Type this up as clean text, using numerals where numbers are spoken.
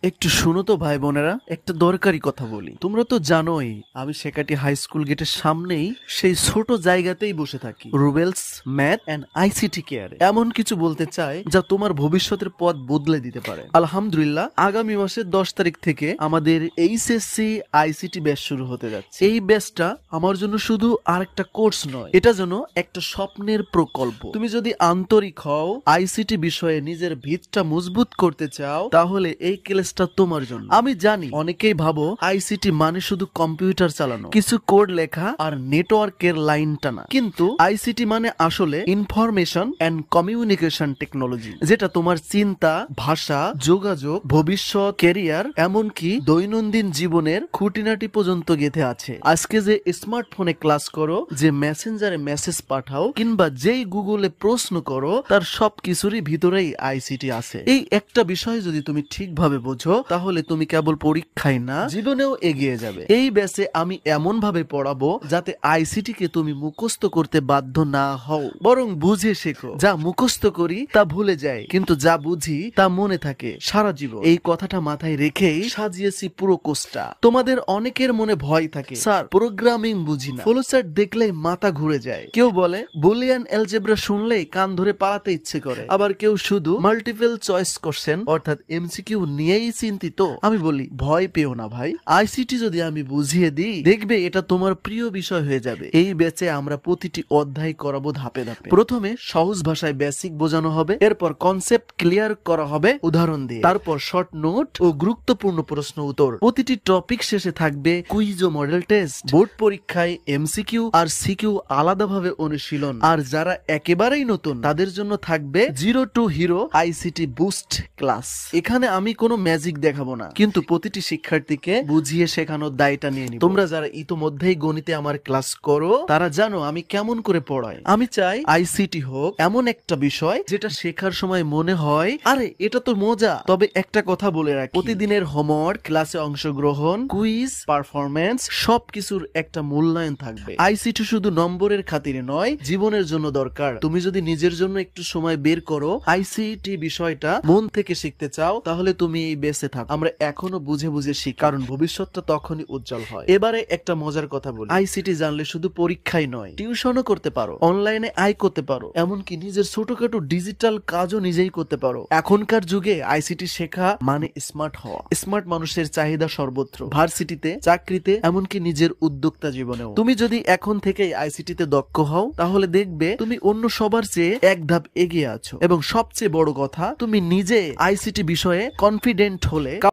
একটু শুনো তো ভাই বোনেরা, একটা দরকারি কথা বলি। তোমরা তো জানোই আমি শেখাটি হাই স্কুল গেটের সামনেই সেই ছোট জায়গাতেই বসে থাকি, রুবেলস ম্যাথ এন্ড আইসিটি কেয়ারে। এমন কিছু বলতে চাই যা তোমার ভবিষ্যতের পথ বদলে দিতে পারে। আলহামদুলিল্লাহ, আগামী মাসের 10 তারিখ থেকে আমাদের এইচএসসি আইসিটি ব্যাচ শুরু হতে যাচ্ছে। এই ব্যাচটা আমার জন্য শুধু আরেকটা কোর্স নয়, এটা যেন একটা স্বপ্নের প্রকল্প। তুমি যদি আন্তরিক হও, আইসিটি বিষয়ে নিজের ভিতটা মজবুত করতে চাও, তাহলে এই ক্লাসটা তোমার জন্য। আমি জানি অনেকেই ভাবো আইসিটি মানে শুধু কম্পিউটার চালানো, কিছু কোড লেখা আর নেটওয়ার্কের লাইন টানা, কিন্তু আইসিটি মানে আসলে ইনফরমেশন এন্ড কমিউনিকেশন টেকনোলজি, যেটা তোমার চিন্তা, ভাষা, যোগাযোগ, ভবিষ্যৎ, ক্যারিয়ার, এমনকি দৈনন্দিন জীবনের খুঁটিনাটি পর্যন্ত গেঁথে আছে। আজকে যে স্মার্টফোনে ক্লাস করো, যে মেসেঞ্জারে মেসেজ পাঠাও, কিংবা যেই গুগলে প্রশ্ন করো, তার সবকিছুরই ভিতরেই আইসিটি আছে। এই একটা বিষয় যদি তুমি ঠিকভাবে বোঝো, তাহলে তুমি কেবল পরীক্ষায় না, জীবনেও এগিয়ে যাবে। এই ব্যাচে আমি এমন ভাবে পড়াবো যাতে আইসিটি কে তুমি মুখস্থ করতে বাধ্য না হও, বরং বুঝে শেখো। যা মুখস্থ করি তা ভুলে যায়, কিন্তু যা বুঝি তা মনে থাকে সারা জীবন। এই কথাটা মাথায় রেখেই সাজিয়েছি পুরো কোর্সটা। তোমাদের অনেকের মনে ভয় থাকে, স্যার প্রোগ্রামিং বুঝি না, ফ্লোচার্ট দেখলেই মাথা ঘুরে যায়। কেউ বলে বুলিয়ান অ্যালজেব্রা শুনলেই কান ধরে পালাতে ইচ্ছে করে, আবার কেউ শুধু মাল্টিপল চয়েস কোশ্চেন অর্থাৎ এমসিকিউ নিয়েই চিন্তিত। আমি বলি ভয় পেও না ভাই, আইসিটি যদি আমি বুঝিয়ে দিই, দেখবে এটা তোমার প্রিয় বিষয় হয়ে যাবে। এই ব্যাচে আমরা প্রতিটি অধ্যায় করাবো ধাপে ধাপে। প্রথমে সহজ ভাষায় বেসিক বোঝানো হবে, এরপর কনসেপ্ট ক্লিয়ার করা হবে উদাহরণ দিয়ে, তারপর শর্ট নোট ও গুরুত্বপূর্ণ প্রশ্ন উত্তর। প্রতিটি টপিক শেষে থাকবে কুইজ ও মডেল টেস্ট। বোর্ড পরীক্ষায় এমসিকিউ আর সিকিউ আলাদাভাবে অনুশীলন। আর যারা একেবারেই নতুন, তাদের জন্য থাকবে zero two hero ICT boost class. এখানে আমি কোনো ম্যাজিক দেখাবো না, কিন্তু প্রতিটি শিক্ষার্থীকে বুঝিয়ে শেখানোর দায়টা নিয়ে নিব। তোমরা যারা ইতোমধ্যেই গণিতে আমার ক্লাস করো, তারা জানো আমি কেমন করে পড়াই। আমি চাই আইসিটি হোক এমন একটা বিষয় যেটা শেখার সময় মনে হয় আরে এটা তো মজা। তবে একটা কথা বলে রাখি, প্রতিদিনের হোমওয়ার্ক, ক্লাসে অংশগ্রহণ, কুইজ, পারফরম্যান্স সবকিছুর একটা মূল্যায়ন থাকবে। আইসিটি শুধু নম্বরের খাতিরে নয়, জীবনের জন্য দরকার। তুমি যদি নিজের জন্য একটু সময় বের করো, আইসিটি বিষয়টা মন থেকে শিখতে চাও, তাহলে তুমি এই বেসে থাকো। আমরা এখনো বুঝে বুঝে শিখি, কারণ ভবিষ্যৎটা তখনই উজ্জ্বল হয়। এবারে একটা মজার কথা বলি, আইসিটি জানলে শুধু পরীক্ষাই নয়, টিউশনও করতে পারো, অনলাইনে আয় করতে পারো, এমনকি নিজের ছোটখাটো ডিজিটাল কাজও নিজেই করতে পারো। এখনকার যুগে আইসিটি শেখা মানে স্মার্ট হওয়া। স্মার্ট মানুষের চাহিদা সর্বত্র, ভার্সিটিতে, চাকরিতে, এমনকি নিজের উদ্যোক্তা জীবনেও। তুমি যদি এখন থেকেই আইসিটিতে দক্ষ হও, তাহলে দেখবে তুমি অন্য সবার চেয়ে এক ধাপ এগিয়ে আছো। এবং সবচেয়ে বড় কথা, তুমি নিজে আইসিটি বিষয়ে কনফিডেন্ট হলে